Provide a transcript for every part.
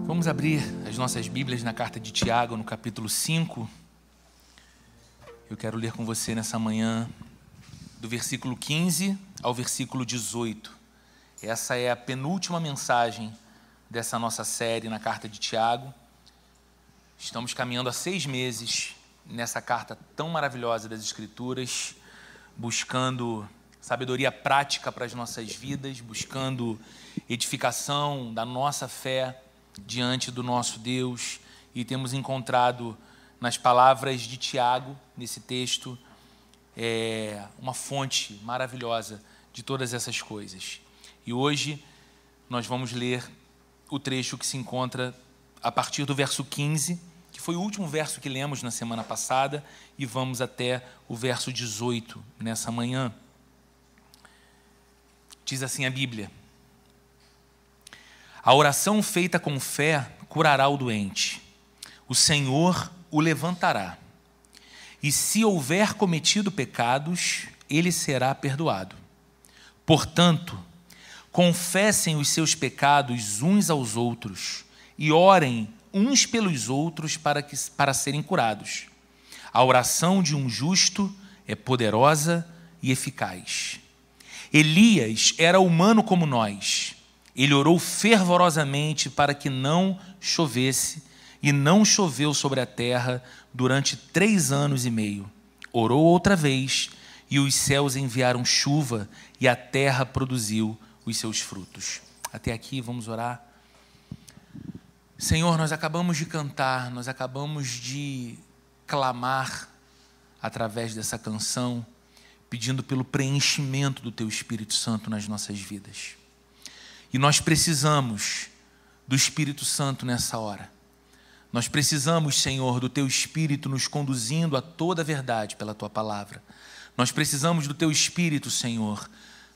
Vamos abrir as nossas Bíblias na carta de Tiago, no capítulo 5. Eu quero ler com você nessa manhã, do versículo 15 ao versículo 18. Essa é a penúltima mensagem dessa nossa série na carta de Tiago. Estamos caminhando há 6 meses nessa carta tão maravilhosa das Escrituras, buscando sabedoria prática para as nossas vidas, buscando edificação da nossa fé diante do nosso Deus, e temos encontrado nas palavras de Tiago, nesse texto, uma fonte maravilhosa de todas essas coisas. E hoje nós vamos ler o trecho que se encontra a partir do verso 15, que foi o último verso que lemos na semana passada, e vamos até o verso 18 nessa manhã. Diz assim a Bíblia: a oração feita com fé curará o doente. O Senhor o levantará. E se houver cometido pecados, ele será perdoado. Portanto, confessem os seus pecados uns aos outros e orem uns pelos outros para serem curados. A oração de um justo é poderosa e eficaz. Elias era humano como nós. Ele orou fervorosamente para que não chovesse, e não choveu sobre a terra durante 3 anos e meio. Orou outra vez, e os céus enviaram chuva, e a terra produziu os seus frutos. Até aqui, vamos orar. Senhor, nós acabamos de cantar, nós acabamos de clamar através dessa canção, pedindo pelo preenchimento do Teu Espírito Santo nas nossas vidas. E nós precisamos do Espírito Santo nessa hora. Nós precisamos, Senhor, do Teu Espírito nos conduzindo a toda a verdade pela Tua palavra. Nós precisamos do Teu Espírito, Senhor,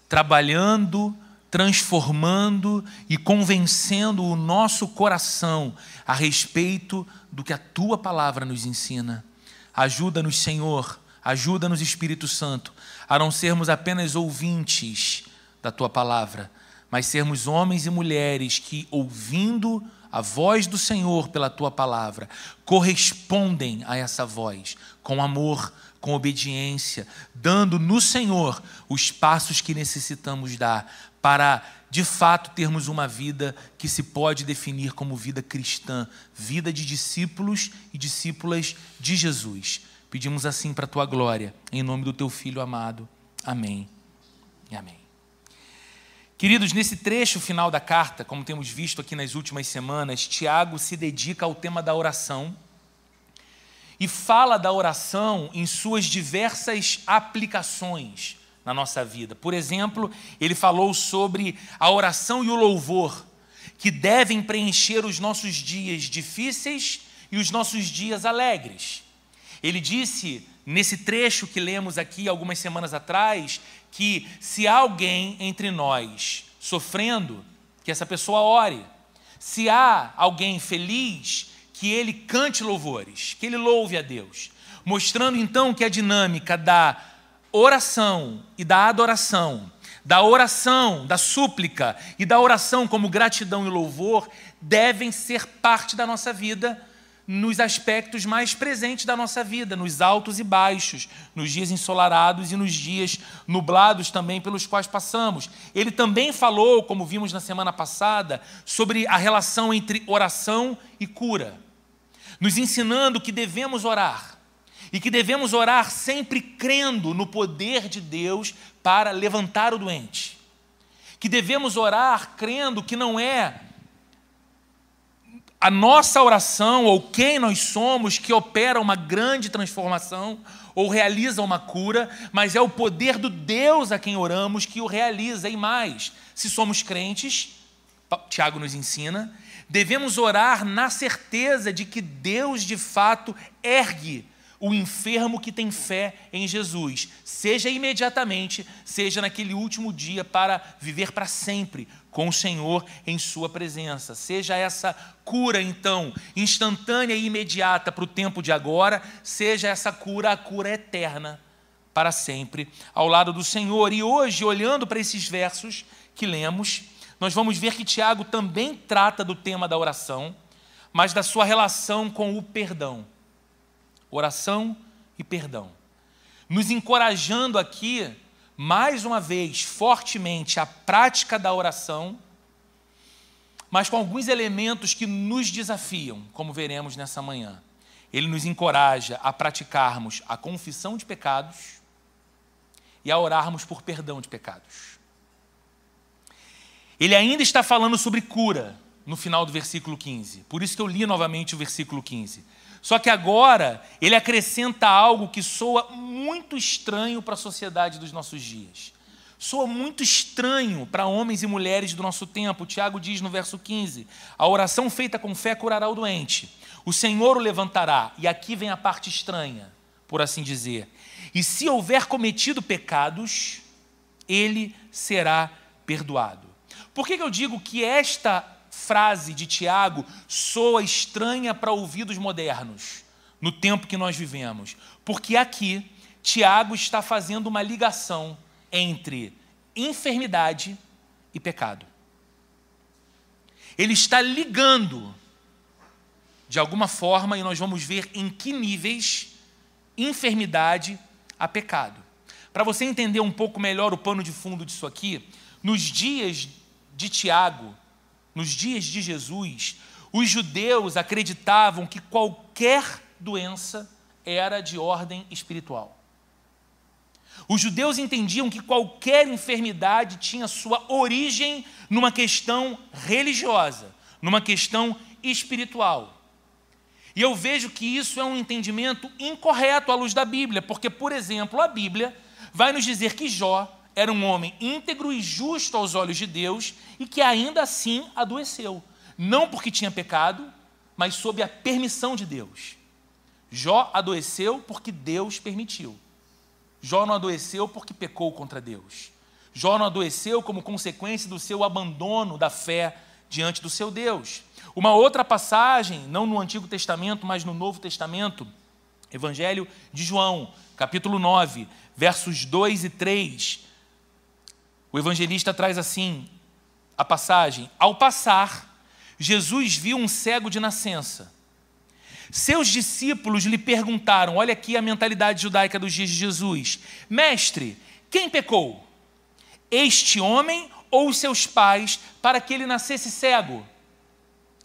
trabalhando, transformando e convencendo o nosso coração a respeito do que a Tua palavra nos ensina. Ajuda-nos, Senhor, ajuda-nos, Espírito Santo, a não sermos apenas ouvintes da Tua palavra, mas sermos homens e mulheres que, ouvindo a voz do Senhor pela Tua palavra, correspondem a essa voz com amor, com obediência, dando no Senhor os passos que necessitamos dar para, de fato, termos uma vida que se pode definir como vida cristã, vida de discípulos e discípulas de Jesus. Pedimos assim para a Tua glória, em nome do Teu Filho amado. Amém e amém. Queridos, nesse trecho final da carta, como temos visto aqui nas últimas semanas, Tiago se dedica ao tema da oração e fala da oração em suas diversas aplicações na nossa vida. Por exemplo, ele falou sobre a oração e o louvor, que devem preencher os nossos dias difíceis e os nossos dias alegres. Ele disse, nesse trecho que lemos aqui algumas semanas atrás, que se há alguém entre nós sofrendo, que essa pessoa ore. Se há alguém feliz, que ele cante louvores, que ele louve a Deus. Mostrando então que a dinâmica da oração e da adoração, da oração, da súplica e da oração como gratidão e louvor devem ser parte da nossa vida, nos aspectos mais presentes da nossa vida, nos altos e baixos, nos dias ensolarados e nos dias nublados também pelos quais passamos. Ele também falou, como vimos na semana passada, sobre a relação entre oração e cura, nos ensinando que devemos orar, e que devemos orar sempre crendo no poder de Deus para levantar o doente, que devemos orar crendo que não é a nossa oração ou quem nós somos que opera uma grande transformação ou realiza uma cura, mas é o poder do Deus a quem oramos que o realiza. E mais, se somos crentes, Tiago nos ensina, devemos orar na certeza de que Deus de fato ergue o enfermo que tem fé em Jesus, seja imediatamente, seja naquele último dia para viver para sempre com o Senhor em sua presença. Seja essa cura, então, instantânea e imediata para o tempo de agora, seja essa cura, a cura eterna para sempre ao lado do Senhor. E hoje, olhando para esses versos que lemos, nós vamos ver que Tiago também trata do tema da oração, mas da sua relação com o perdão. Oração e perdão. Nos encorajando aqui, mais uma vez, fortemente, a prática da oração, mas com alguns elementos que nos desafiam, como veremos nessa manhã. Ele nos encoraja a praticarmos a confissão de pecados e a orarmos por perdão de pecados. Ele ainda está falando sobre cura no final do versículo 15. Por isso que eu li novamente o versículo 15. Só que agora ele acrescenta algo que soa muito estranho para a sociedade dos nossos dias. Soa muito estranho para homens e mulheres do nosso tempo. Tiago diz no verso 15, a oração feita com fé curará o doente. O Senhor o levantará. E aqui vem a parte estranha, por assim dizer. E se houver cometido pecados, ele será perdoado. Por que eu digo que esta frase de Tiago soa estranha para ouvidos modernos, no tempo que nós vivemos? Porque aqui, Tiago está fazendo uma ligação entre enfermidade e pecado. Ele está ligando, de alguma forma, e nós vamos ver em que níveis, enfermidade a pecado. Para você entender um pouco melhor o pano de fundo disso aqui, nos dias de Tiago, nos dias de Jesus, os judeus acreditavam que qualquer doença era de ordem espiritual. Os judeus entendiam que qualquer enfermidade tinha sua origem numa questão religiosa, numa questão espiritual. E eu vejo que isso é um entendimento incorreto à luz da Bíblia, porque, por exemplo, a Bíblia vai nos dizer que Jó era um homem íntegro e justo aos olhos de Deus e que ainda assim adoeceu. Não porque tinha pecado, mas sob a permissão de Deus. Jó adoeceu porque Deus permitiu. Jó não adoeceu porque pecou contra Deus. Jó não adoeceu como consequência do seu abandono da fé diante do seu Deus. Uma outra passagem, não no Antigo Testamento, mas no Novo Testamento, Evangelho de João, capítulo 9, versos 2 e 3, o evangelista traz assim a passagem: ao passar, Jesus viu um cego de nascença. Seus discípulos lhe perguntaram, olha aqui a mentalidade judaica dos dias de Jesus: mestre, quem pecou? Este homem ou os seus pais, para que ele nascesse cego?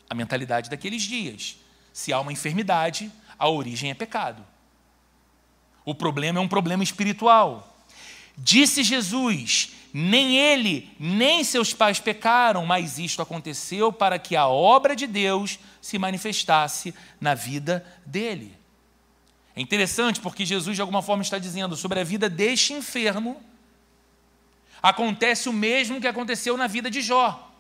A mentalidade daqueles dias. Se há uma enfermidade, a origem é pecado. O problema é um problema espiritual. Disse Jesus: nem ele, nem seus pais pecaram, mas isto aconteceu para que a obra de Deus se manifestasse na vida dele. É interessante porque Jesus, de alguma forma, está dizendo sobre a vida deste enfermo, acontece o mesmo que aconteceu na vida de Jó.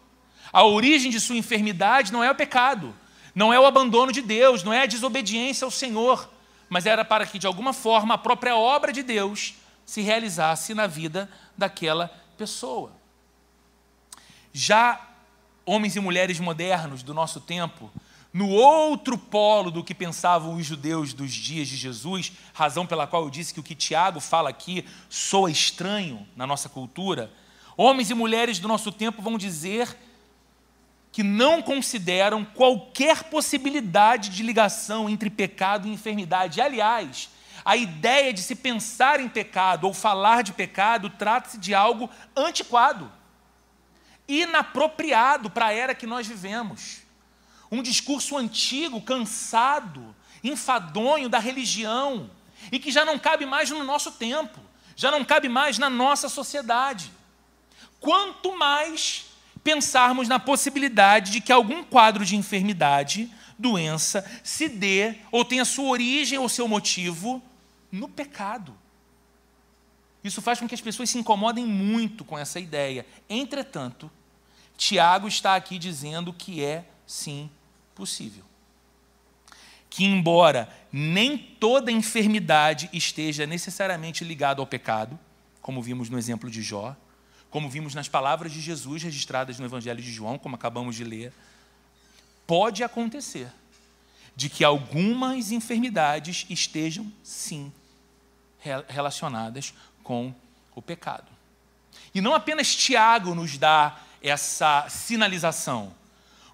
A origem de sua enfermidade não é o pecado, não é o abandono de Deus, não é a desobediência ao Senhor, mas era para que, de alguma forma, a própria obra de Deus se realizasse na vida daquela pessoa. Já homens e mulheres modernos do nosso tempo, no outro polo do que pensavam os judeus dos dias de Jesus, razão pela qual eu disse que o que Tiago fala aqui soa estranho na nossa cultura, homens e mulheres do nosso tempo vão dizer que não consideram qualquer possibilidade de ligação entre pecado e enfermidade. Aliás, a ideia de se pensar em pecado ou falar de pecado trata-se de algo antiquado, inapropriado para a era que nós vivemos. Um discurso antigo, cansado, enfadonho da religião e que já não cabe mais no nosso tempo, já não cabe mais na nossa sociedade. Quanto mais pensarmos na possibilidade de que algum quadro de enfermidade, doença, se dê ou tenha sua origem ou seu motivo no pecado. Isso faz com que as pessoas se incomodem muito com essa ideia. Entretanto, Tiago está aqui dizendo que é, sim, possível. Que embora nem toda enfermidade esteja necessariamente ligada ao pecado, como vimos no exemplo de Jó, como vimos nas palavras de Jesus registradas no Evangelho de João, como acabamos de ler, pode acontecer de que algumas enfermidades estejam, sim, relacionadas com o pecado. E não apenas Tiago nos dá essa sinalização.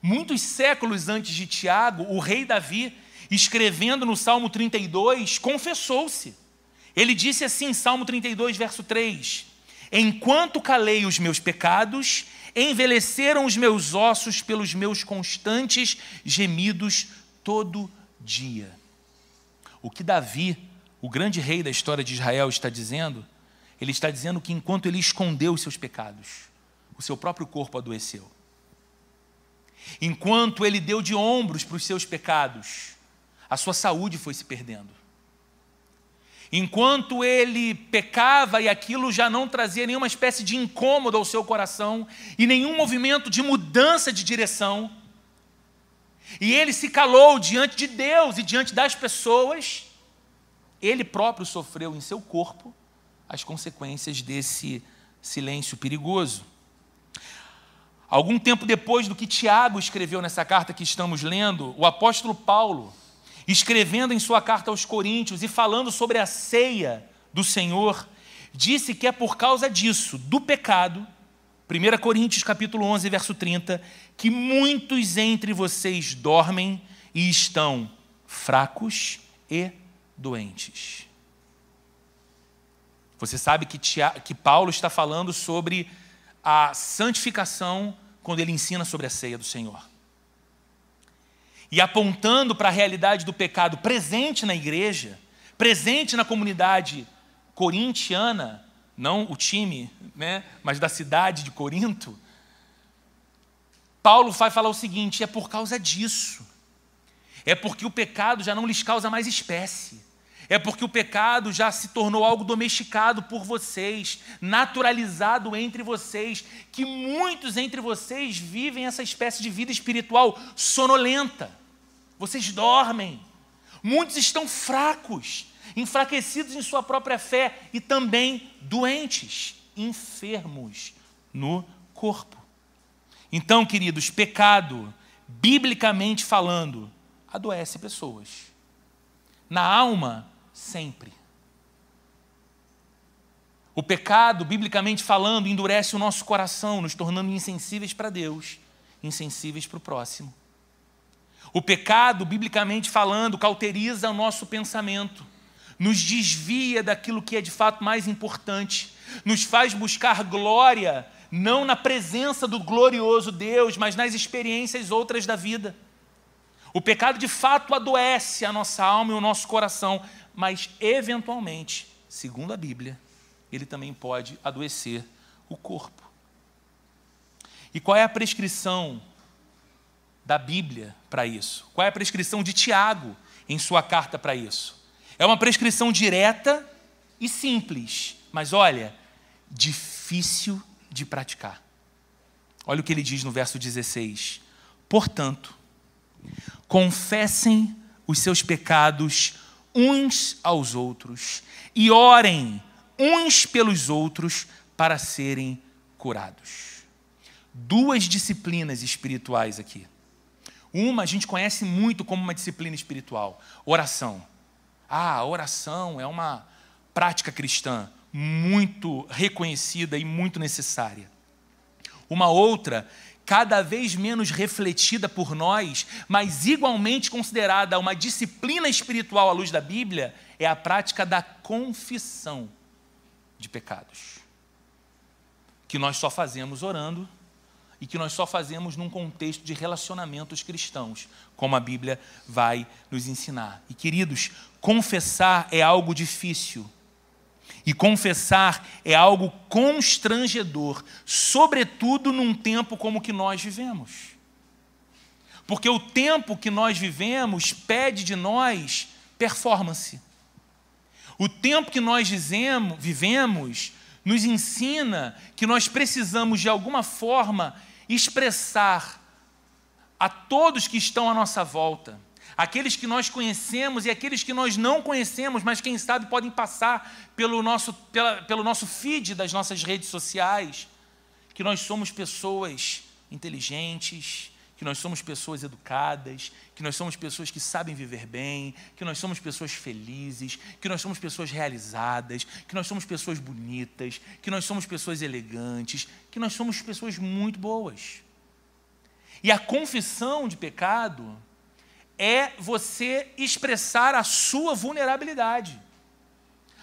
Muitos séculos antes de Tiago, o rei Davi, escrevendo no Salmo 32, confessou-se. Ele disse assim, Salmo 32, verso 3: enquanto calei os meus pecados, envelheceram os meus ossos pelos meus constantes gemidos todo dia. O que Davi, o grande rei da história de Israel, está dizendo? Ele está dizendo que enquanto ele escondeu os seus pecados, o seu próprio corpo adoeceu. Enquanto ele deu de ombros para os seus pecados, a sua saúde foi se perdendo. Enquanto ele pecava e aquilo já não trazia nenhuma espécie de incômodo ao seu coração e nenhum movimento de mudança de direção, e ele se calou diante de Deus e diante das pessoas, ele próprio sofreu em seu corpo as consequências desse silêncio perigoso. Algum tempo depois do que Tiago escreveu nessa carta que estamos lendo, o apóstolo Paulo, escrevendo em sua carta aos Coríntios e falando sobre a ceia do Senhor, disse que é por causa disso, do pecado, 1 Coríntios capítulo 11, verso 30, que muitos entre vocês dormem e estão fracos e doentes. Você sabe que Paulo está falando sobre a santificação quando ele ensina sobre a ceia do Senhor. E apontando para a realidade do pecado presente na igreja, presente na comunidade corintiana, não o time, mas da cidade de Corinto, Paulo vai falar o seguinte: é por causa disso. É porque o pecado já não lhes causa mais espécie. É porque o pecado já se tornou algo domesticado por vocês, naturalizado entre vocês, que muitos entre vocês vivem essa espécie de vida espiritual sonolenta. Vocês dormem. Muitos estão fracos, enfraquecidos em sua própria fé e também doentes, enfermos no corpo. Então, queridos, pecado, biblicamente falando, adoece pessoas. Na alma, sempre. O pecado, biblicamente falando, endurece o nosso coração, nos tornando insensíveis para Deus, insensíveis para o próximo. O pecado, biblicamente falando, cauteriza o nosso pensamento, nos desvia daquilo que é de fato mais importante, nos faz buscar glória, não na presença do glorioso Deus, mas nas experiências outras da vida. O pecado de fato adoece a nossa alma e o nosso coração, mas eventualmente, segundo a Bíblia, ele também pode adoecer o corpo. E qual é a prescrição da Bíblia para isso? Qual é a prescrição de Tiago em sua carta para isso? É uma prescrição direta e simples, mas olha, difícil de praticar. Olha o que ele diz no verso 16: portanto, confessem os seus pecados uns aos outros e orem uns pelos outros para serem curados. Duas disciplinas espirituais aqui. Uma a gente conhece muito como uma disciplina espiritual: oração. A oração é uma prática cristã muito reconhecida e muito necessária. Uma outra, cada vez menos refletida por nós, mas igualmente considerada uma disciplina espiritual à luz da Bíblia, é a prática da confissão de pecados, que nós só fazemos orando e que nós só fazemos num contexto de relacionamentos cristãos, como a Bíblia vai nos ensinar. E, queridos, confessar é algo difícil. E confessar é algo constrangedor, sobretudo num tempo como o que nós vivemos. Porque o tempo que nós vivemos pede de nós performance. O tempo que nós vivemos nos ensina que nós precisamos, de alguma forma, expressar a todos que estão à nossa volta, aqueles que nós conhecemos e aqueles que nós não conhecemos, mas quem sabe podem passar pelo nosso feed das nossas redes sociais, que nós somos pessoas inteligentes, que nós somos pessoas educadas, que nós somos pessoas que sabem viver bem, que nós somos pessoas felizes, que nós somos pessoas realizadas, que nós somos pessoas bonitas, que nós somos pessoas elegantes, que nós somos pessoas muito boas. E a confissão de pecado é você expressar a sua vulnerabilidade.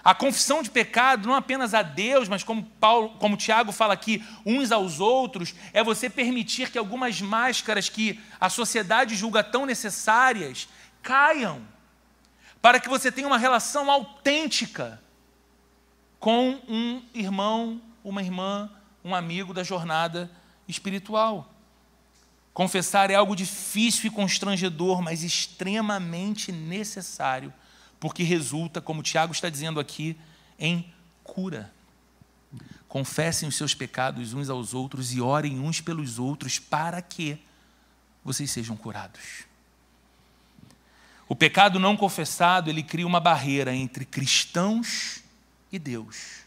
A confissão de pecado, não apenas a Deus, mas como Tiago fala aqui, uns aos outros, é você permitir que algumas máscaras que a sociedade julga tão necessárias caiam, para que você tenha uma relação autêntica com um irmão, uma irmã, um amigo da jornada espiritual. Confessar é algo difícil e constrangedor, mas extremamente necessário, porque resulta, como Tiago está dizendo aqui, em cura. Confessem os seus pecados uns aos outros e orem uns pelos outros para que vocês sejam curados. O pecado não confessado, ele cria uma barreira entre cristãos e Deus.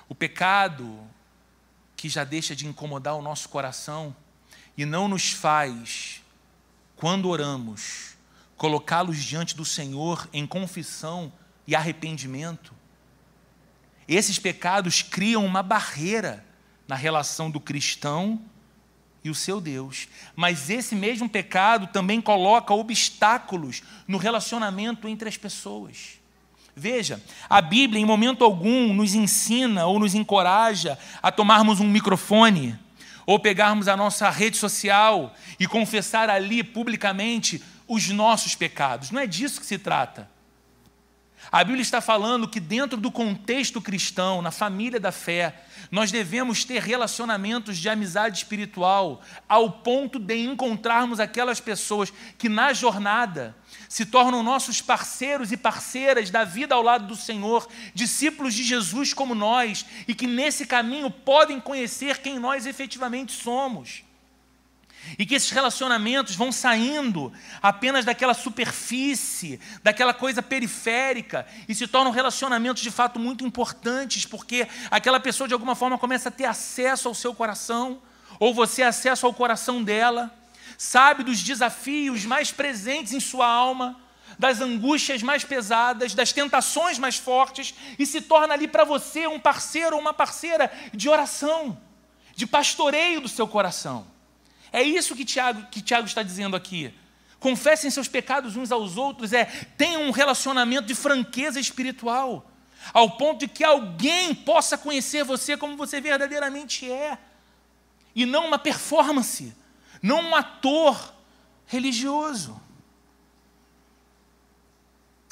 O pecado que já deixa de incomodar o nosso coração e não nos faz, quando oramos, colocá-los diante do Senhor em confissão e arrependimento. Esses pecados criam uma barreira na relação do cristão e o seu Deus. Mas esse mesmo pecado também coloca obstáculos no relacionamento entre as pessoas. Veja, a Bíblia em momento algum nos ensina ou nos encoraja a tomarmos um microfone ou pegarmos a nossa rede social e confessar ali publicamente os nossos pecados. Não é disso que se trata. A Bíblia está falando que dentro do contexto cristão, na família da fé, nós devemos ter relacionamentos de amizade espiritual ao ponto de encontrarmos aquelas pessoas que na jornada se tornam nossos parceiros e parceiras da vida ao lado do Senhor, discípulos de Jesus como nós, e que nesse caminho podem conhecer quem nós efetivamente somos. E que esses relacionamentos vão saindo apenas daquela superfície, daquela coisa periférica, e se tornam relacionamentos de fato muito importantes, porque aquela pessoa de alguma forma começa a ter acesso ao seu coração, ou você acesso ao coração dela, sabe dos desafios mais presentes em sua alma, das angústias mais pesadas, das tentações mais fortes, e se torna ali para você um parceiro ou uma parceira de oração, de pastoreio do seu coração. É isso que Tiago está dizendo aqui. Confessem seus pecados uns aos outros, tenham um relacionamento de franqueza espiritual, ao ponto de que alguém possa conhecer você como você verdadeiramente é, e não uma performance, não um ator religioso.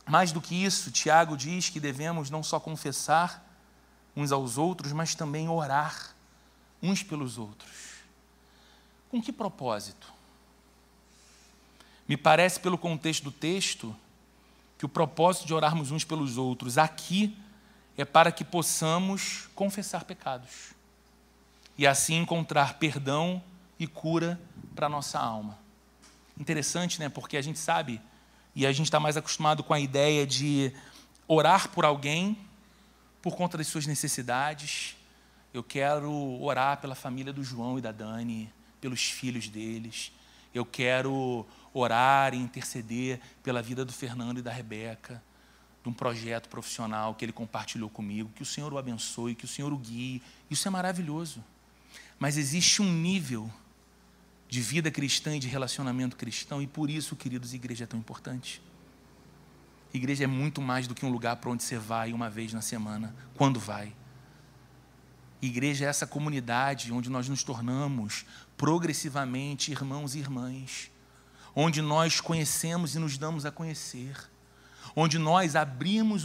Mais do que isso, Tiago diz que devemos não só confessar uns aos outros, mas também orar uns pelos outros. Com que propósito? Me parece, pelo contexto do texto, que o propósito de orarmos uns pelos outros aqui é para que possamos confessar pecados e assim encontrar perdão e cura para a nossa alma. Interessante, né? Porque a gente sabe, e a gente está mais acostumado com a ideia de orar por alguém por conta das suas necessidades. Eu quero orar pela família do João e da Dani, pelos filhos deles. Eu quero orar e interceder pela vida do Fernando e da Rebeca, de um projeto profissional que ele compartilhou comigo, que o Senhor o abençoe, que o Senhor o guie. Isso é maravilhoso. Mas existe um nível de vida cristã e de relacionamento cristão, e por isso, queridos, a igreja é tão importante. A igreja é muito mais do que um lugar para onde você vai uma vez na semana, quando vai. Igreja é essa comunidade onde nós nos tornamos progressivamente irmãos e irmãs, onde nós conhecemos e nos damos a conhecer, onde nós abrimos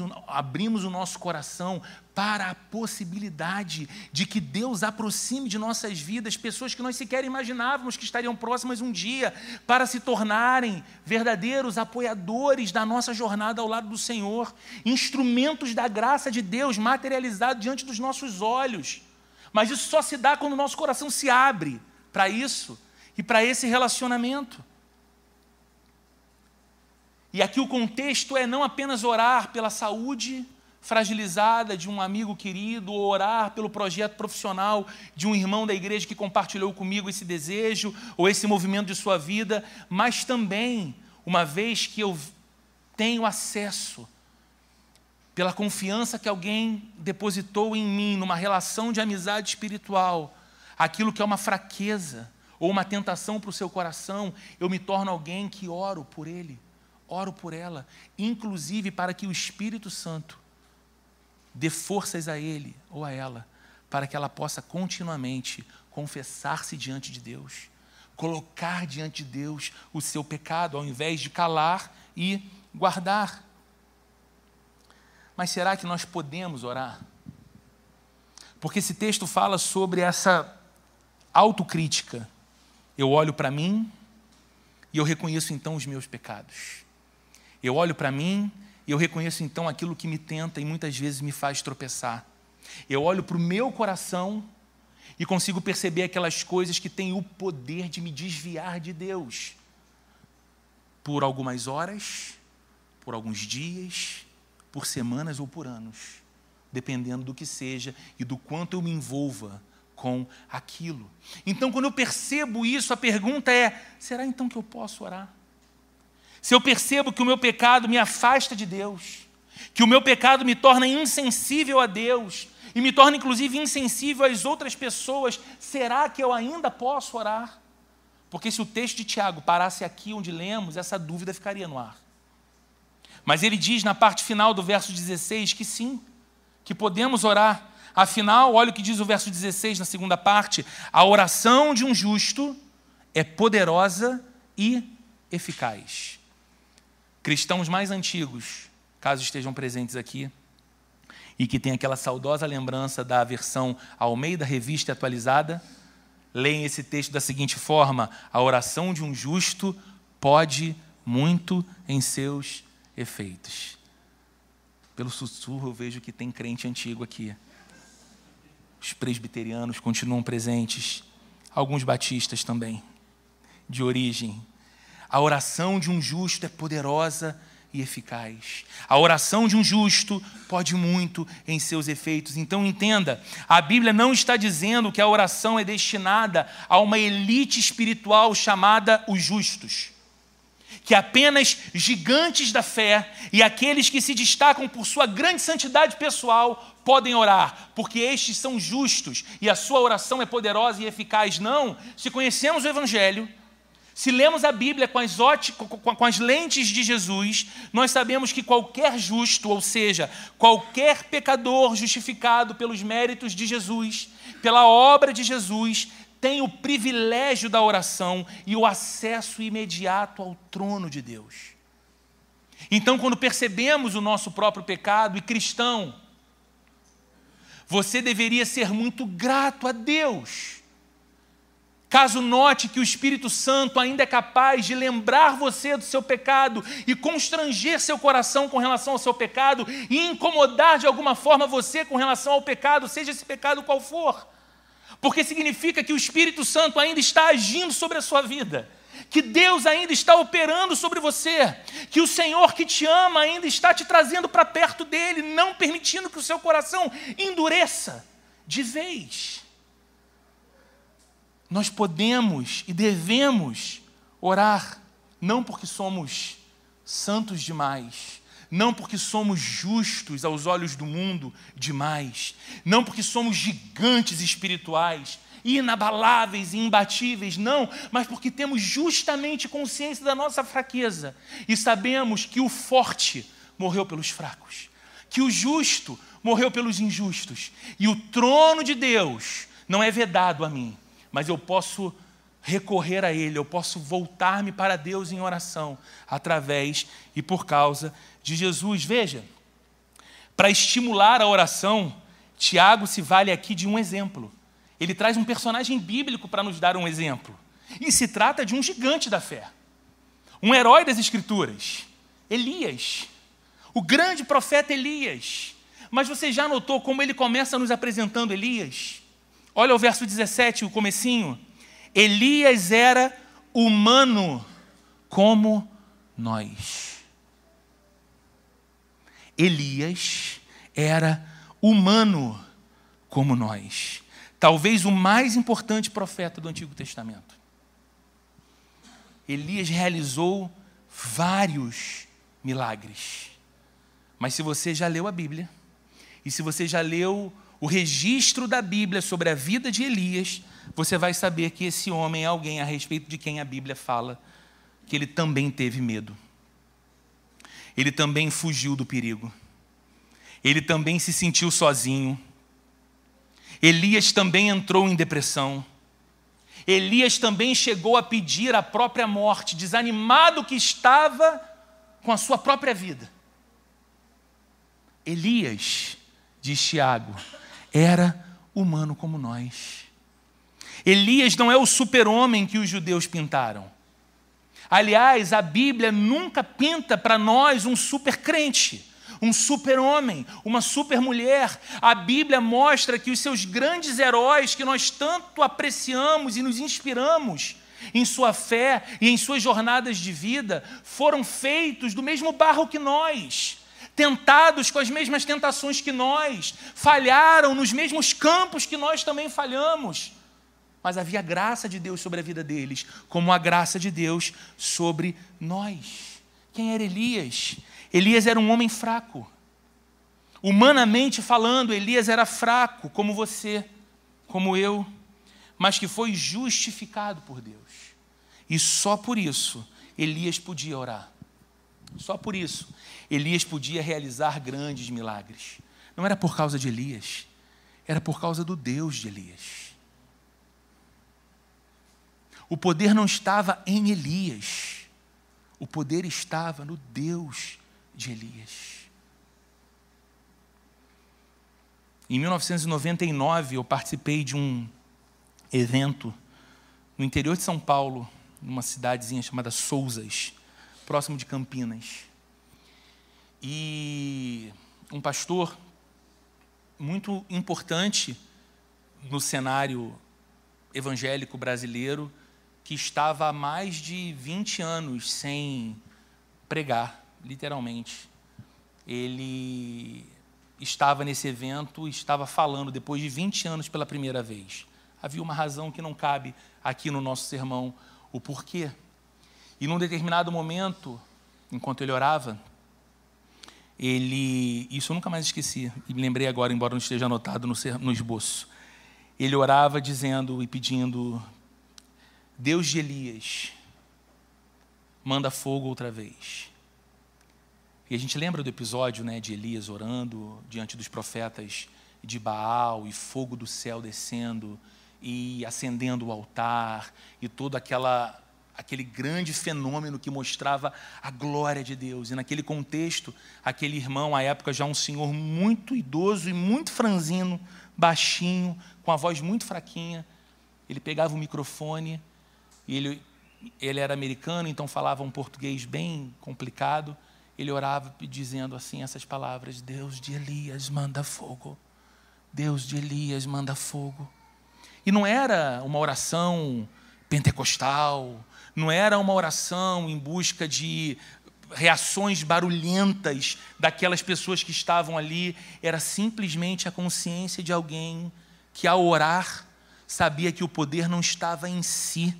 o nosso coração para a possibilidade de que Deus aproxime de nossas vidas pessoas que nós sequer imaginávamos que estariam próximas um dia, para se tornarem verdadeiros apoiadores da nossa jornada ao lado do Senhor, instrumentos da graça de Deus materializado diante dos nossos olhos. Mas isso só se dá quando o nosso coração se abre para isso e para esse relacionamento. E aqui o contexto é não apenas orar pela saúde fragilizada de um amigo querido, ou orar pelo projeto profissional de um irmão da igreja que compartilhou comigo esse desejo, ou esse movimento de sua vida, mas também, uma vez que eu tenho acesso, pela confiança que alguém depositou em mim, numa relação de amizade espiritual, aquilo que é uma fraqueza, ou uma tentação para o seu coração, eu me torno alguém que oro por ele, oro por ela, inclusive para que o Espírito Santo dê forças a ele ou a ela, para que ela possa continuamente confessar-se diante de Deus, colocar diante de Deus o seu pecado, ao invés de calar e guardar. Mas será que nós podemos orar? Porque esse texto fala sobre essa autocrítica. Eu olho para mim e eu reconheço então os meus pecados. Eu olho para mim e eu reconheço então aquilo que me tenta e muitas vezes me faz tropeçar. Eu olho para o meu coração e consigo perceber aquelas coisas que têm o poder de me desviar de Deus. Por algumas horas, por alguns dias, por semanas ou por anos. Dependendo do que seja e do quanto eu me envolva com aquilo. Então, quando eu percebo isso, a pergunta é, será então que eu posso orar? Se eu percebo que o meu pecado me afasta de Deus, que o meu pecado me torna insensível a Deus, e me torna inclusive insensível às outras pessoas, será que eu ainda posso orar? Porque se o texto de Tiago parasse aqui onde lemos, essa dúvida ficaria no ar. Mas ele diz na parte final do verso 16 que sim, que podemos orar. Afinal, olha o que diz o verso 16 na segunda parte, a oração de um justo é poderosa e eficaz. Cristãos mais antigos, caso estejam presentes aqui, e que têm aquela saudosa lembrança da versão Almeida Revista Atualizada, leem esse texto da seguinte forma, a oração de um justo pode muito em seus efeitos. Pelo sussurro eu vejo que tem crente antigo aqui. Os presbiterianos continuam presentes, alguns batistas também, de origem. A oração de um justo é poderosa e eficaz. A oração de um justo pode muito em seus efeitos. Então entenda, a Bíblia não está dizendo que a oração é destinada a uma elite espiritual chamada os justos. Que apenas gigantes da fé e aqueles que se destacam por sua grande santidade pessoal podem orar, porque estes são justos e a sua oração é poderosa e eficaz. Não, se conhecemos o Evangelho, se lemos a Bíblia com as lentes de Jesus, nós sabemos que qualquer justo, ou seja, qualquer pecador justificado pelos méritos de Jesus, pela obra de Jesus, tem o privilégio da oração e o acesso imediato ao trono de Deus. Então, quando percebemos o nosso próprio pecado, e cristão, você deveria ser muito grato a Deus. Caso note que o Espírito Santo ainda é capaz de lembrar você do seu pecado e constranger seu coração com relação ao seu pecado e incomodar de alguma forma você com relação ao pecado, seja esse pecado qual for. Porque significa que o Espírito Santo ainda está agindo sobre a sua vida, que Deus ainda está operando sobre você, que o Senhor que te ama ainda está te trazendo para perto dele, não permitindo que o seu coração endureça de vez. Nós podemos e devemos orar, não porque somos santos demais, não porque somos justos aos olhos do mundo demais, não porque somos gigantes espirituais, inabaláveis e imbatíveis, não, mas porque temos justamente consciência da nossa fraqueza e sabemos que o forte morreu pelos fracos, que o justo morreu pelos injustos e o trono de Deus não é vedado a mim, mas eu posso recorrer a Ele, eu posso voltar-me para Deus em oração, através e por causa de Jesus. Veja, para estimular a oração, Tiago se vale aqui de um exemplo. Ele traz um personagem bíblico para nos dar um exemplo. E se trata de um gigante da fé, um herói das Escrituras, Elias, o grande profeta Elias. Mas você já notou como ele começa nos apresentando Elias? Olha o verso 17, o comecinho. Elias era humano como nós. Elias era humano como nós. Talvez o mais importante profeta do Antigo Testamento. Elias realizou vários milagres. Mas se você já leu a Bíblia, e se você já leu o registro da Bíblia sobre a vida de Elias, você vai saber que esse homem é alguém a respeito de quem a Bíblia fala que ele também teve medo. Ele também fugiu do perigo. Ele também se sentiu sozinho. Elias também entrou em depressão. Elias também chegou a pedir a própria morte, desanimado que estava com a sua própria vida. Elias, diz Tiago, era humano como nós. Elias não é o super-homem que os judeus pintaram. Aliás, a Bíblia nunca pinta para nós um super-crente, um super-homem, uma super-mulher. A Bíblia mostra que os seus grandes heróis, que nós tanto apreciamos e nos inspiramos em sua fé e em suas jornadas de vida, foram feitos do mesmo barro que nós, tentados com as mesmas tentações que nós, falharam nos mesmos campos que nós também falhamos. Mas havia a graça de Deus sobre a vida deles, como a graça de Deus sobre nós. Quem era Elias? Elias era um homem fraco. Humanamente falando, Elias era fraco, como você, como eu, mas que foi justificado por Deus. E só por isso Elias podia orar. Só por isso Elias podia realizar grandes milagres. Não era por causa de Elias, era por causa do Deus de Elias. O poder não estava em Elias, o poder estava no Deus de Elias. Em 1999, eu participei de um evento no interior de São Paulo, numa cidadezinha chamada Souzas, próximo de Campinas. E um pastor muito importante no cenário evangélico brasileiro, que estava há mais de 20 anos sem pregar, literalmente. Ele estava nesse evento e estava falando, depois de 20 anos, pela primeira vez. Havia uma razão que não cabe aqui no nosso sermão, o porquê. E num determinado momento, enquanto ele orava, isso eu nunca mais esqueci, e me lembrei agora, embora não esteja anotado no esboço. Ele orava dizendo e pedindo: Deus de Elias, manda fogo outra vez. E a gente lembra do episódio, né, de Elias orando diante dos profetas de Baal, e fogo do céu descendo e acendendo o altar, e todo aquele grande fenômeno que mostrava a glória de Deus. E naquele contexto, aquele irmão, à época já um senhor muito idoso e muito franzino, baixinho, com a voz muito fraquinha, ele pegava o microfone, e ele era americano, então falava um português bem complicado. Ele orava dizendo assim essas palavras: Deus de Elias, manda fogo. Deus de Elias, manda fogo. E não era uma oração pentecostal, não era uma oração em busca de reações barulhentas daquelas pessoas que estavam ali. Era simplesmente a consciência de alguém que, ao orar, sabia que o poder não estava em si,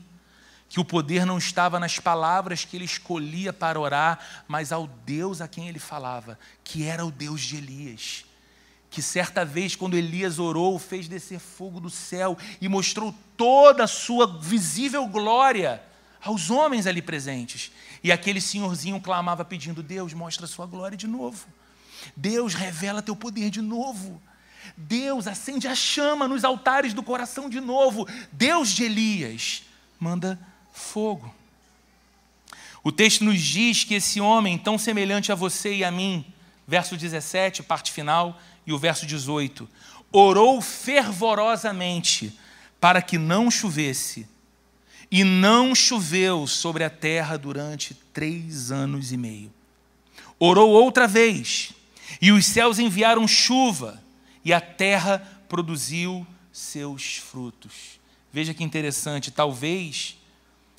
que o poder não estava nas palavras que ele escolhia para orar, mas ao Deus a quem ele falava, que era o Deus de Elias, que certa vez, quando Elias orou, fez descer fogo do céu e mostrou toda a sua visível glória aos homens ali presentes. E aquele senhorzinho clamava pedindo: Deus, mostra a sua glória de novo. Deus, revela teu poder de novo. Deus, acende a chama nos altares do coração de novo. Deus de Elias, manda fogo. O texto nos diz que esse homem, tão semelhante a você e a mim, verso 17, parte final, e o verso 18, orou fervorosamente para que não chovesse, e não choveu sobre a terra durante 3 anos e meio. Orou outra vez, e os céus enviaram chuva, e a terra produziu seus frutos. Veja que interessante, talvez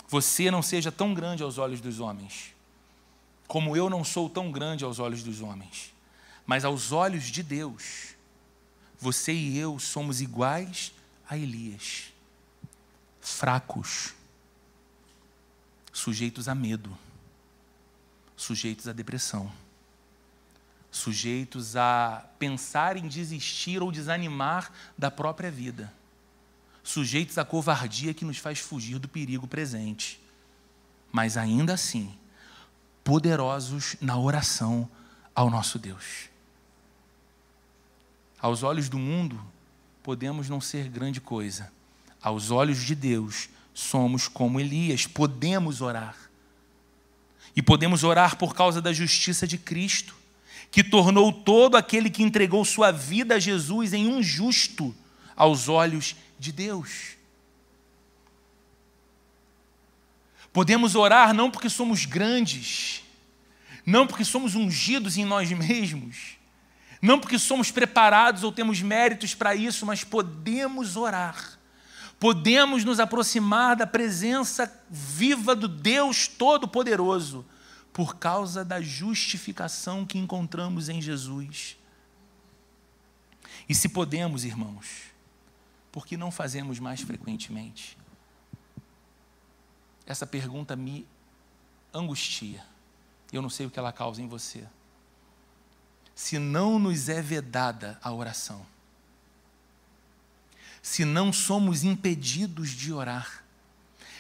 você não seja tão grande aos olhos dos homens, como eu não sou tão grande aos olhos dos homens. Mas aos olhos de Deus, você e eu somos iguais a Elias, fracos, sujeitos a medo, sujeitos à depressão, sujeitos a pensar em desistir ou desanimar da própria vida, sujeitos à covardia que nos faz fugir do perigo presente, mas ainda assim, poderosos na oração ao nosso Deus. Aos olhos do mundo, podemos não ser grande coisa. Aos olhos de Deus, somos como Elias, podemos orar. E podemos orar por causa da justiça de Cristo, que tornou todo aquele que entregou sua vida a Jesus em um justo aos olhos de Deus. Podemos orar não porque somos grandes, não porque somos ungidos em nós mesmos, não porque somos preparados ou temos méritos para isso, mas podemos orar. Podemos nos aproximar da presença viva do Deus Todo-Poderoso por causa da justificação que encontramos em Jesus. E se podemos, irmãos, por que não fazemos mais frequentemente? Essa pergunta me angustia. Eu não sei o que ela causa em você. Se não nos é vedada a oração, se não somos impedidos de orar,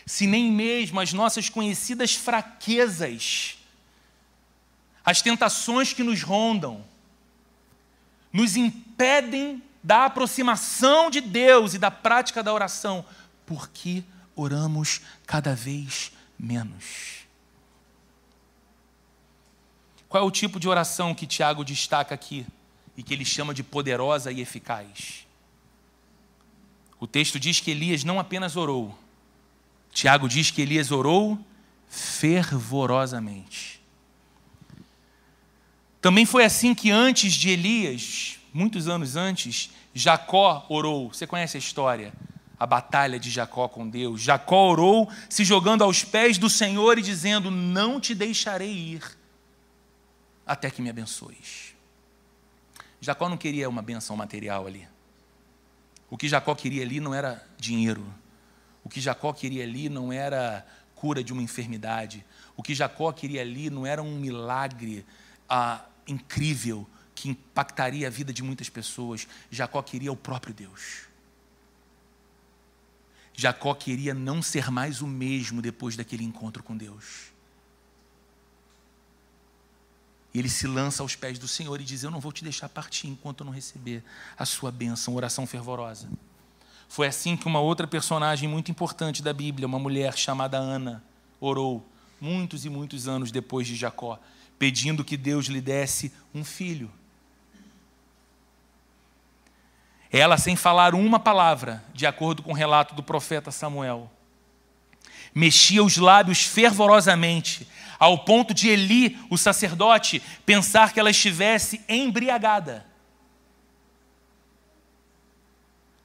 se nem mesmo as nossas conhecidas fraquezas, as tentações que nos rondam, nos impedem da aproximação de Deus e da prática da oração, porque oramos cada vez menos. Qual é o tipo de oração que Tiago destaca aqui e que ele chama de poderosa e eficaz? O texto diz que Elias não apenas orou. Tiago diz que Elias orou fervorosamente. Também foi assim que antes de Elias, muitos anos antes, Jacó orou. Você conhece a história? A batalha de Jacó com Deus. Jacó orou se jogando aos pés do Senhor e dizendo: não te deixarei ir até que me abençoes. Jacó não queria uma benção material ali. O que Jacó queria ali não era dinheiro. O que Jacó queria ali não era cura de uma enfermidade. O que Jacó queria ali não era um milagre incrível que impactaria a vida de muitas pessoas. Jacó queria o próprio Deus. Jacó queria não ser mais o mesmo depois daquele encontro com Deus. E ele se lança aos pés do Senhor e diz: eu não vou te deixar partir enquanto eu não receber a sua bênção, oração fervorosa. Foi assim que uma outra personagem muito importante da Bíblia, uma mulher chamada Ana, orou muitos e muitos anos depois de Jacó, pedindo que Deus lhe desse um filho. Ela, sem falar uma palavra, de acordo com o relato do profeta Samuel, mexia os lábios fervorosamente, ao ponto de Eli, o sacerdote, pensar que ela estivesse embriagada.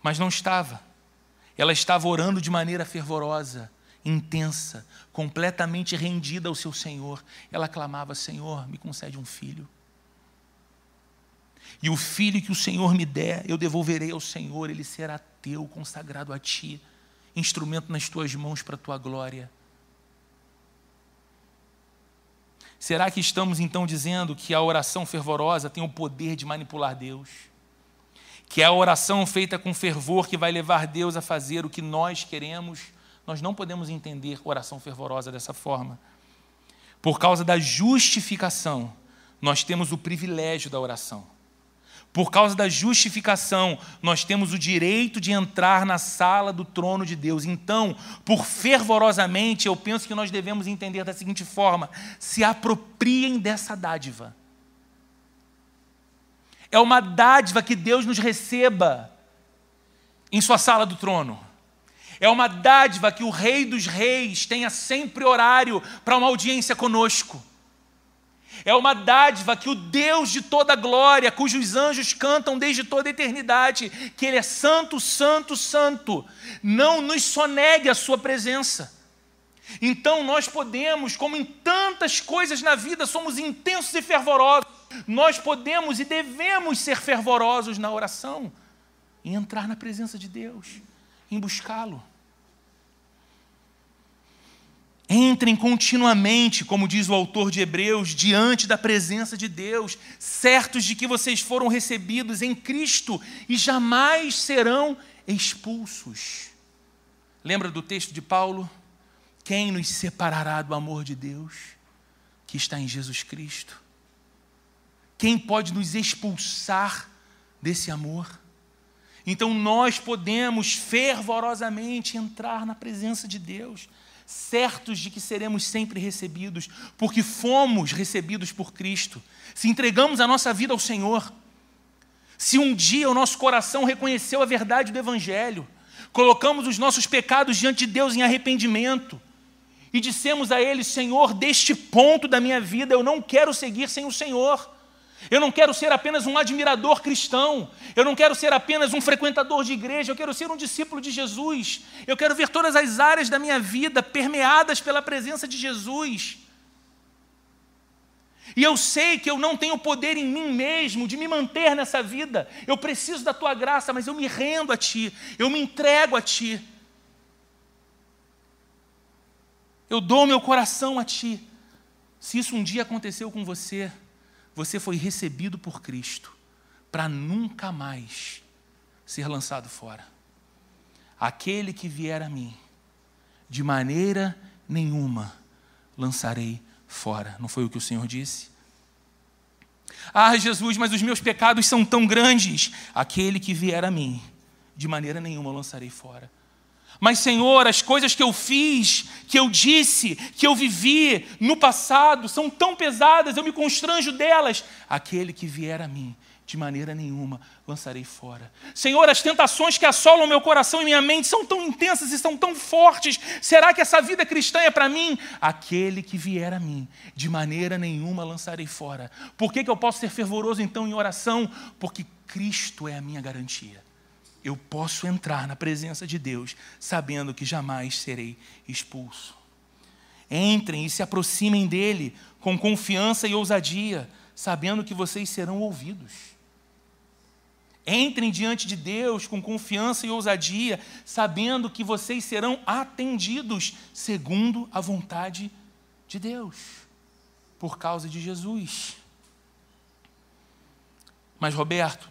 Mas não estava. Ela estava orando de maneira fervorosa, intensa, completamente rendida ao seu Senhor. Ela clamava: Senhor, me concede um filho. E o filho que o Senhor me der, eu devolverei ao Senhor, ele será teu, consagrado a ti, instrumento nas tuas mãos para a tua glória. Será que estamos então dizendo que a oração fervorosa tem o poder de manipular Deus? Que é a oração feita com fervor que vai levar Deus a fazer o que nós queremos? Nós não podemos entender oração fervorosa dessa forma. Por causa da justificação, nós temos o privilégio da oração. Por causa da justificação, nós temos o direito de entrar na sala do trono de Deus. Então, por fervorosamente, eu penso que nós devemos entender da seguinte forma: se apropriem dessa dádiva. É uma dádiva que Deus nos receba em sua sala do trono. É uma dádiva que o Rei dos Reis tenha sempre horário para uma audiência conosco. É uma dádiva que o Deus de toda glória, cujos anjos cantam desde toda a eternidade, que Ele é santo, santo, santo, não nos sonegue a sua presença. Então nós podemos, como em tantas coisas na vida, somos intensos e fervorosos, Nós podemos e devemos ser fervorosos na oração, em entrar na presença de Deus, em buscá-lo. Entrem continuamente, como diz o autor de Hebreus, diante da presença de Deus, certos de que vocês foram recebidos em Cristo e jamais serão expulsos. Lembra do texto de Paulo? Quem nos separará do amor de Deus que está em Jesus Cristo? Quem pode nos expulsar desse amor? Então nós podemos fervorosamente entrar na presença de Deus, certos de que seremos sempre recebidos, porque fomos recebidos por Cristo. Se entregamos a nossa vida ao Senhor, se um dia o nosso coração reconheceu a verdade do Evangelho, colocamos os nossos pecados diante de Deus em arrependimento e dissemos a Ele: Senhor, deste ponto da minha vida eu não quero seguir sem o Senhor. Eu não quero ser apenas um admirador cristão. Eu não quero ser apenas um frequentador de igreja. Eu quero ser um discípulo de Jesus. Eu quero ver todas as áreas da minha vida permeadas pela presença de Jesus. E eu sei que eu não tenho poder em mim mesmo de me manter nessa vida. Eu preciso da Tua graça, mas eu me rendo a Ti. Eu me entrego a Ti. Eu dou meu coração a Ti. Se isso um dia aconteceu com você, você foi recebido por Cristo para nunca mais ser lançado fora. Aquele que vier a mim, de maneira nenhuma lançarei fora. Não foi o que o Senhor disse? Ah, Jesus, mas os meus pecados são tão grandes. Aquele que vier a mim, de maneira nenhuma lançarei fora. Mas, Senhor, as coisas que eu fiz, que eu disse, que eu vivi no passado, são tão pesadas, eu me constranjo delas. Aquele que vier a mim, de maneira nenhuma lançarei fora. Senhor, as tentações que assolam meu coração e minha mente são tão intensas e são tão fortes. Será que essa vida cristã é para mim? Aquele que vier a mim, de maneira nenhuma lançarei fora. Por que eu posso ser fervoroso então em oração? Porque Cristo é a minha garantia. Eu posso entrar na presença de Deus sabendo que jamais serei expulso. Entrem e se aproximem dele com confiança e ousadia, sabendo que vocês serão ouvidos. Entrem diante de Deus com confiança e ousadia, sabendo que vocês serão atendidos segundo a vontade de Deus, por causa de Jesus. Mas, Roberto,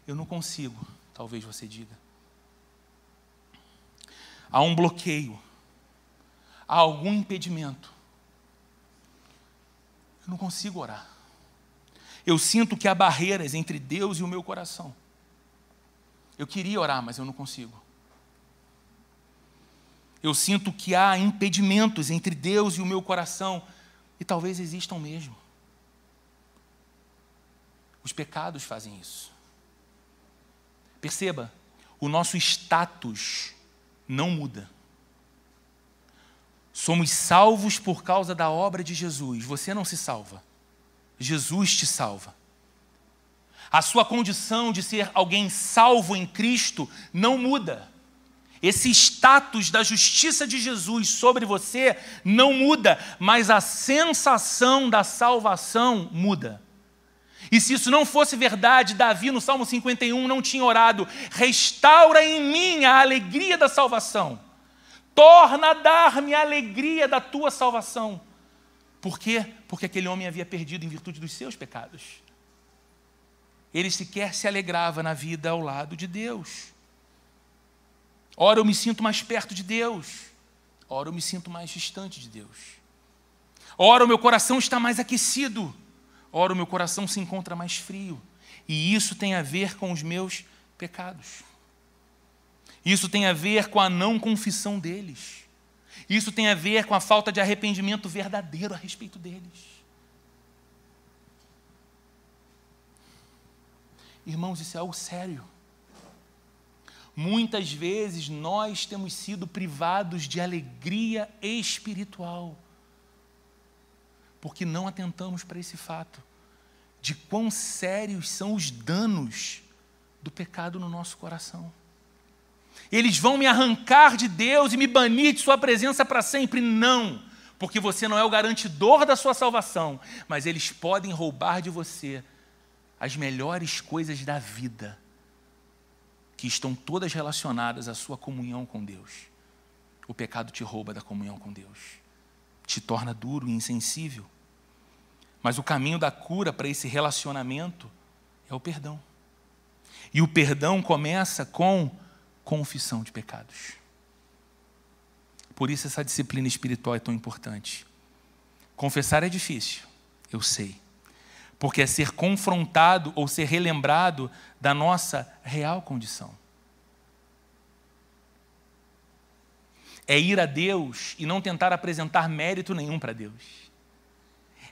eu não consigo, talvez você diga. Há um bloqueio, há algum impedimento. Eu não consigo orar. Eu sinto que há barreiras entre Deus e o meu coração. Eu queria orar, mas eu não consigo. Eu sinto que há impedimentos entre Deus e o meu coração, e talvez existam mesmo. Os pecados fazem isso. Perceba, o nosso status não muda. Somos salvos por causa da obra de Jesus. Você não se salva. Jesus te salva. A sua condição de ser alguém salvo em Cristo não muda. Esse status da justiça de Jesus sobre você não muda, mas a sensação da salvação muda. E se isso não fosse verdade, Davi no Salmo 51 não tinha orado: restaura em mim a alegria da salvação. Torna a dar-me a alegria da tua salvação. Por quê? Porque aquele homem havia perdido em virtude dos seus pecados. Ele sequer se alegrava na vida ao lado de Deus. Ora eu me sinto mais perto de Deus, ora eu me sinto mais distante de Deus. Ora o meu coração está mais aquecido, ora o meu coração se encontra mais frio. E isso tem a ver com os meus pecados. Isso tem a ver com a não confissão deles. Isso tem a ver com a falta de arrependimento verdadeiro a respeito deles. Irmãos, isso é algo sério. Muitas vezes nós temos sido privados de alegria espiritual, porque não atentamos para esse fato, de quão sérios são os danos do pecado no nosso coração. Eles vão me arrancar de Deus e me banir de sua presença para sempre? Não, porque você não é o garantidor da sua salvação, mas eles podem roubar de você as melhores coisas da vida, que estão todas relacionadas à sua comunhão com Deus. O pecado te rouba da comunhão com Deus, te torna duro e insensível. Mas o caminho da cura para esse relacionamento é o perdão. E o perdão começa com confissão de pecados. Por isso essa disciplina espiritual é tão importante. Confessar é difícil, eu sei. Porque é ser confrontado ou ser relembrado da nossa real condição. É ir a Deus e não tentar apresentar mérito nenhum para Deus.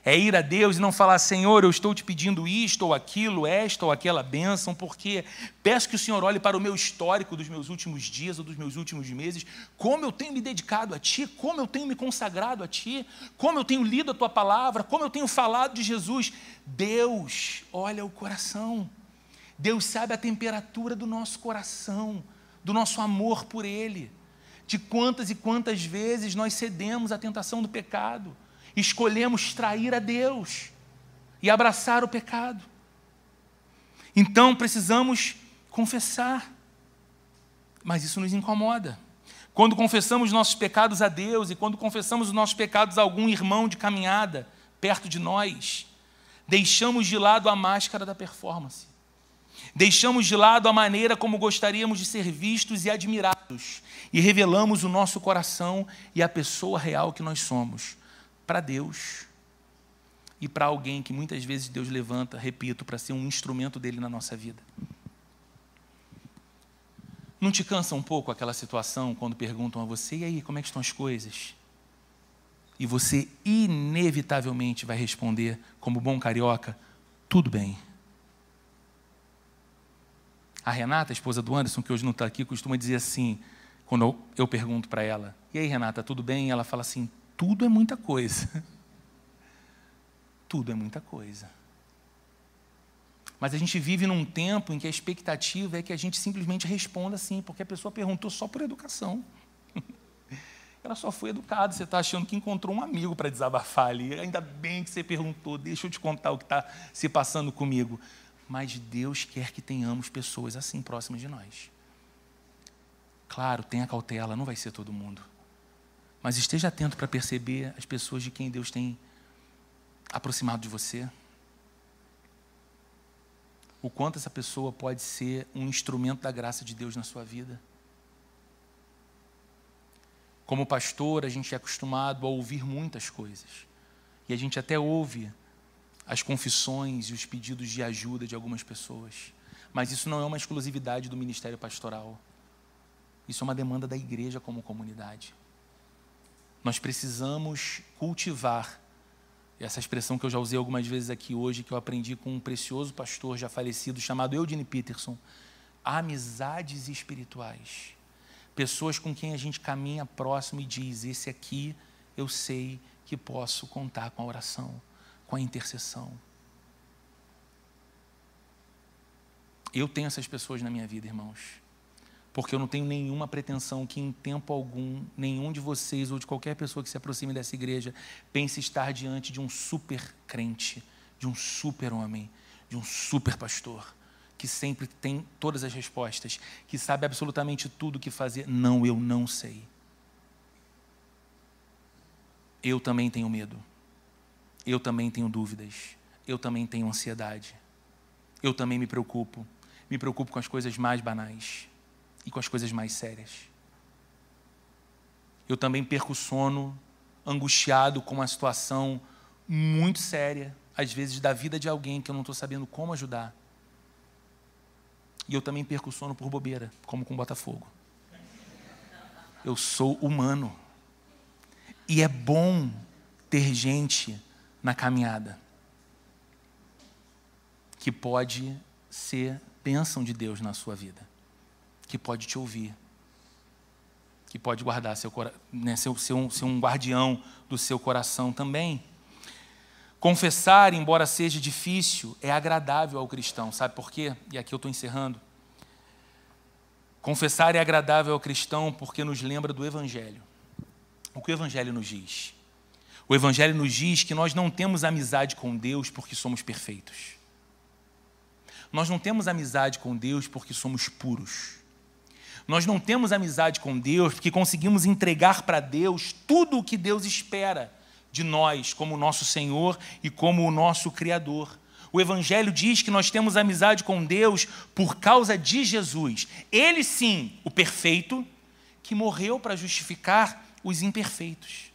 É ir a Deus e não falar, Senhor, eu estou te pedindo isto ou aquilo, esta ou aquela bênção, porque peço que o Senhor olhe para o meu histórico dos meus últimos dias ou dos meus últimos meses, como eu tenho me dedicado a Ti, como eu tenho me consagrado a Ti, como eu tenho lido a Tua palavra, como eu tenho falado de Jesus. Deus olha o coração. Deus sabe a temperatura do nosso coração, do nosso amor por Ele, de quantas e quantas vezes nós cedemos à tentação do pecado, escolhemos trair a Deus e abraçar o pecado. Então precisamos confessar, mas isso nos incomoda. Quando confessamos nossos pecados a Deus e quando confessamos os nossos pecados a algum irmão de caminhada perto de nós, deixamos de lado a máscara da performance. Deixamos de lado a maneira como gostaríamos de ser vistos e admirados e revelamos o nosso coração e a pessoa real que nós somos para Deus e para alguém que muitas vezes Deus levanta, repito, para ser um instrumento dele na nossa vida. Não te cansa um pouco aquela situação quando perguntam a você, e aí, como é que estão as coisas? E você inevitavelmente vai responder, como bom carioca, tudo bem. A Renata, a esposa do Anderson, que hoje não está aqui, costuma dizer assim, quando eu pergunto para ela, e aí, Renata, tudo bem? E ela fala assim, tudo é muita coisa. Tudo é muita coisa. Mas a gente vive num tempo em que a expectativa é que a gente simplesmente responda assim, porque a pessoa perguntou só por educação. Ela só foi educada, você está achando que encontrou um amigo para desabafar ali. Ainda bem que você perguntou, deixa eu te contar o que está se passando comigo. Mas Deus quer que tenhamos pessoas assim próximas de nós. Claro, tenha cautela, não vai ser todo mundo. Mas esteja atento para perceber as pessoas de quem Deus tem aproximado de você. O quanto essa pessoa pode ser um instrumento da graça de Deus na sua vida. Como pastor, a gente é acostumado a ouvir muitas coisas. E a gente até ouve as confissões e os pedidos de ajuda de algumas pessoas. Mas isso não é uma exclusividade do ministério pastoral. Isso é uma demanda da igreja como comunidade. Nós precisamos cultivar, essa expressão que eu já usei algumas vezes aqui hoje, que eu aprendi com um precioso pastor já falecido, chamado Eugene Peterson, amizades espirituais. Pessoas com quem a gente caminha próximo e diz, esse aqui eu sei que posso contar com a oração, com a intercessão. Eu tenho essas pessoas na minha vida, irmãos. Porque eu não tenho nenhuma pretensão que em tempo algum, nenhum de vocês ou de qualquer pessoa que se aproxime dessa igreja pense estar diante de um super crente, de um super homem, de um super pastor, que sempre tem todas as respostas, que sabe absolutamente tudo o que fazer. Não, eu não sei. Eu também tenho medo. Eu também tenho dúvidas. Eu também tenho ansiedade. Eu também me preocupo. Me preocupo com as coisas mais banais e com as coisas mais sérias. Eu também perco o sono, angustiado com uma situação muito séria, às vezes da vida de alguém que eu não estou sabendo como ajudar. E eu também perco o sono por bobeira, como com Botafogo. Eu sou humano. E é bom ter gente na caminhada que pode ser bênção de Deus na sua vida, que pode te ouvir, que pode guardar seu coração, né, ser um guardião do seu coração também. Confessar, embora seja difícil, é agradável ao cristão. Sabe por quê? E aqui eu estou encerrando. Confessar é agradável ao cristão porque nos lembra do Evangelho. O que o Evangelho nos diz? O Evangelho nos diz que nós não temos amizade com Deus porque somos perfeitos. Nós não temos amizade com Deus porque somos puros. Nós não temos amizade com Deus porque conseguimos entregar para Deus tudo o que Deus espera de nós, como nosso Senhor e como o nosso Criador. O Evangelho diz que nós temos amizade com Deus por causa de Jesus. Ele sim, o perfeito, que morreu para justificar os imperfeitos.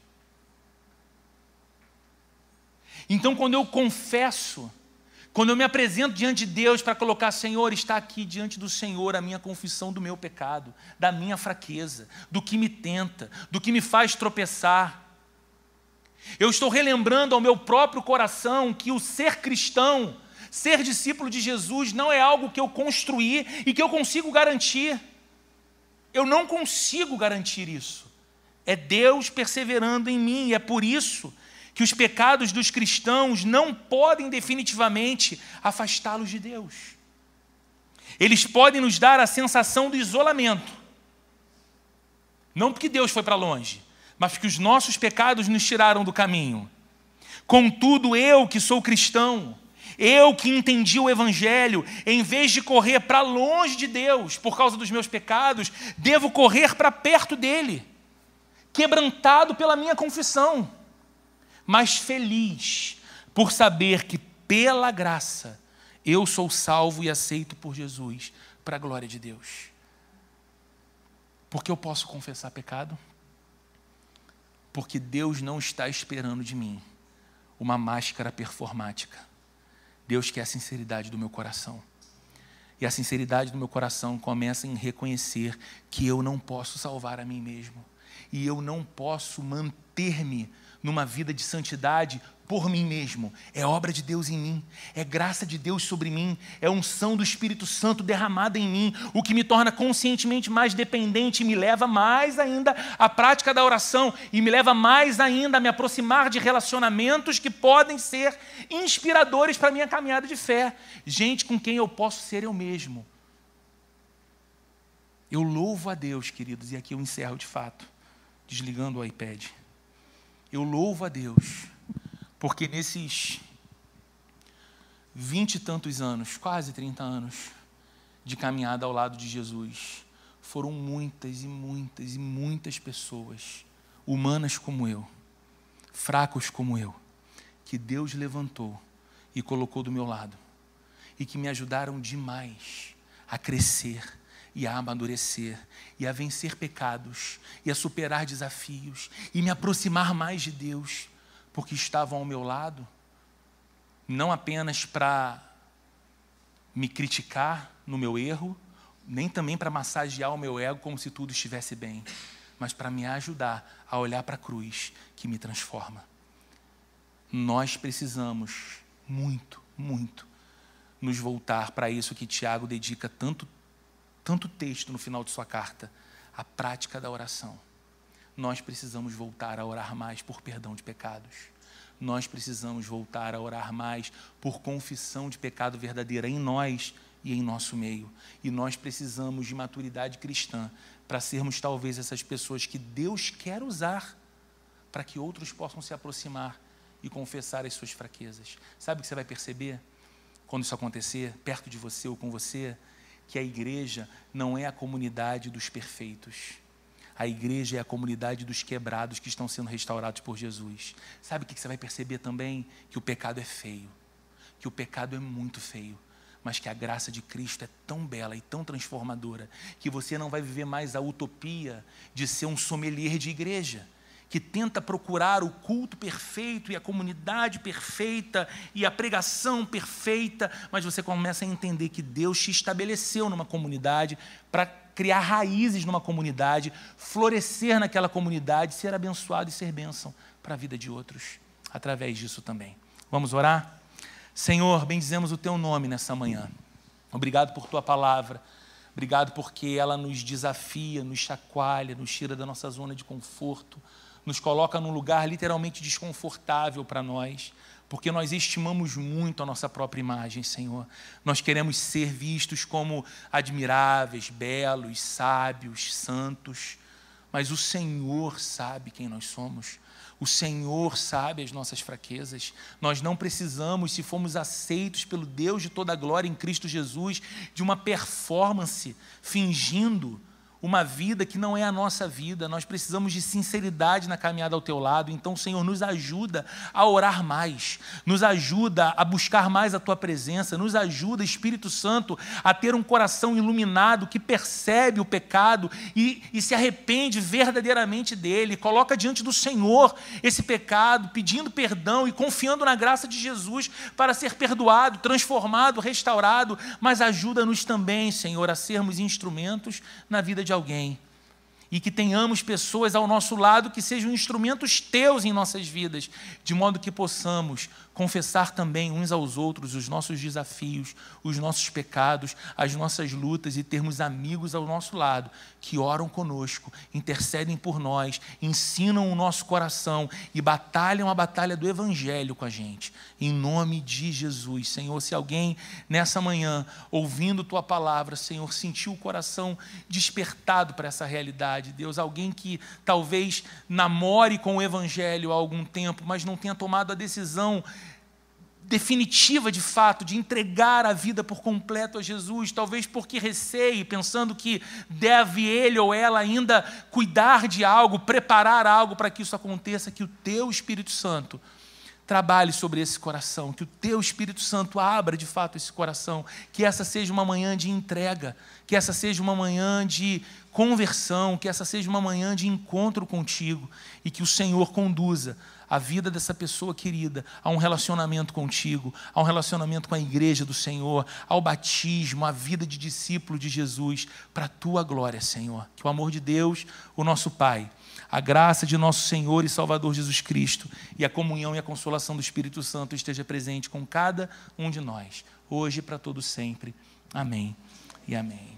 Então, quando eu confesso, quando eu me apresento diante de Deus para colocar, Senhor, está aqui diante do Senhor a minha confissão do meu pecado, da minha fraqueza, do que me tenta, do que me faz tropeçar. Eu estou relembrando ao meu próprio coração que o ser cristão, ser discípulo de Jesus, não é algo que eu construí e que eu consigo garantir. Eu não consigo garantir isso. É Deus perseverando em mim, e é por isso que os pecados dos cristãos não podem definitivamente afastá-los de Deus. Eles podem nos dar a sensação do isolamento. Não porque Deus foi para longe, mas porque os nossos pecados nos tiraram do caminho. Contudo, eu que sou cristão, eu que entendi o Evangelho, em vez de correr para longe de Deus por causa dos meus pecados, devo correr para perto dele, quebrantado pela minha confissão, mas feliz por saber que pela graça eu sou salvo e aceito por Jesus, para a glória de Deus. Porque eu posso confessar pecado? Porque Deus não está esperando de mim uma máscara performática. Deus quer a sinceridade do meu coração. E a sinceridade do meu coração começa em reconhecer que eu não posso salvar a mim mesmo. E eu não posso manter-me numa vida de santidade por mim mesmo. É obra de Deus em mim, é graça de Deus sobre mim, é unção do Espírito Santo derramada em mim, o que me torna conscientemente mais dependente e me leva mais ainda à prática da oração e me leva mais ainda a me aproximar de relacionamentos que podem ser inspiradores para a minha caminhada de fé. Gente com quem eu posso ser eu mesmo. Eu louvo a Deus, queridos, e aqui eu encerro de fato, desligando o iPad. Eu louvo a Deus, porque nesses 20 e tantos anos, quase 30 anos, de caminhada ao lado de Jesus, foram muitas e muitas e muitas pessoas, humanas como eu, fracos como eu, que Deus levantou e colocou do meu lado, e que me ajudaram demais a crescer, e a amadurecer, e a vencer pecados, e a superar desafios, e me aproximar mais de Deus, porque estavam ao meu lado, não apenas para me criticar no meu erro, nem também para massagear o meu ego como se tudo estivesse bem, mas para me ajudar a olhar para a cruz que me transforma. Nós precisamos muito, muito nos voltar para isso que Tiago dedica tanto texto no final de sua carta, a prática da oração. Nós precisamos voltar a orar mais por perdão de pecados. Nós precisamos voltar a orar mais por confissão de pecado verdadeira em nós e em nosso meio. E nós precisamos de maturidade cristã para sermos talvez essas pessoas que Deus quer usar para que outros possam se aproximar e confessar as suas fraquezas. Sabe o que você vai perceber quando isso acontecer, perto de você ou com você? Que a igreja não é a comunidade dos perfeitos. A igreja é a comunidade dos quebrados que estão sendo restaurados por Jesus. Sabe o que você vai perceber também? Que o pecado é feio. Que o pecado é muito feio. Mas que a graça de Cristo é tão bela e tão transformadora que você não vai viver mais a utopia de ser um sommelier de igreja, que tenta procurar o culto perfeito e a comunidade perfeita e a pregação perfeita, mas você começa a entender que Deus te estabeleceu numa comunidade para criar raízes numa comunidade, florescer naquela comunidade, ser abençoado e ser bênção para a vida de outros, através disso também. Vamos orar? Senhor, bendizemos o Teu nome nessa manhã. Obrigado por Tua palavra. Obrigado porque ela nos desafia, nos chacoalha, nos tira da nossa zona de conforto, nos coloca num lugar literalmente desconfortável para nós, porque nós estimamos muito a nossa própria imagem, Senhor. Nós queremos ser vistos como admiráveis, belos, sábios, santos, mas o Senhor sabe quem nós somos. O Senhor sabe as nossas fraquezas. Nós não precisamos, se formos aceitos pelo Deus de toda a glória em Cristo Jesus, de uma performance fingindo uma vida que não é a nossa vida. Nós precisamos de sinceridade na caminhada ao teu lado. Então, Senhor, nos ajuda a orar mais, nos ajuda a buscar mais a tua presença, nos ajuda, Espírito Santo, a ter um coração iluminado que percebe o pecado e se arrepende verdadeiramente dele. Coloca diante do Senhor esse pecado, pedindo perdão e confiando na graça de Jesus para ser perdoado, transformado, restaurado. Mas ajuda-nos também, Senhor, a sermos instrumentos na vida de alguém, e que tenhamos pessoas ao nosso lado que sejam instrumentos teus em nossas vidas, de modo que possamos confessar também uns aos outros os nossos desafios, os nossos pecados, as nossas lutas, e termos amigos ao nosso lado que oram conosco, intercedem por nós, ensinam o nosso coração e batalham a batalha do Evangelho com a gente, em nome de Jesus. Senhor, se alguém nessa manhã, ouvindo tua palavra, Senhor, sentiu o coração despertado para essa realidade, Deus, alguém que talvez namore com o Evangelho há algum tempo, mas não tenha tomado a decisão definitiva, de fato, de entregar a vida por completo a Jesus, talvez porque receie, pensando que deve ele ou ela ainda cuidar de algo, preparar algo para que isso aconteça, que o teu Espírito Santo trabalhe sobre esse coração, que o teu Espírito Santo abra de fato esse coração, que essa seja uma manhã de entrega, que essa seja uma manhã de conversão, que essa seja uma manhã de encontro contigo, e que o Senhor conduza a vida dessa pessoa querida a um relacionamento contigo, a um relacionamento com a igreja do Senhor, ao batismo, à vida de discípulo de Jesus, para a tua glória, Senhor. Que o amor de Deus, o nosso Pai, a graça de nosso Senhor e Salvador Jesus Cristo e a comunhão e a consolação do Espírito Santo esteja presente com cada um de nós, hoje e para todo sempre. Amém e amém.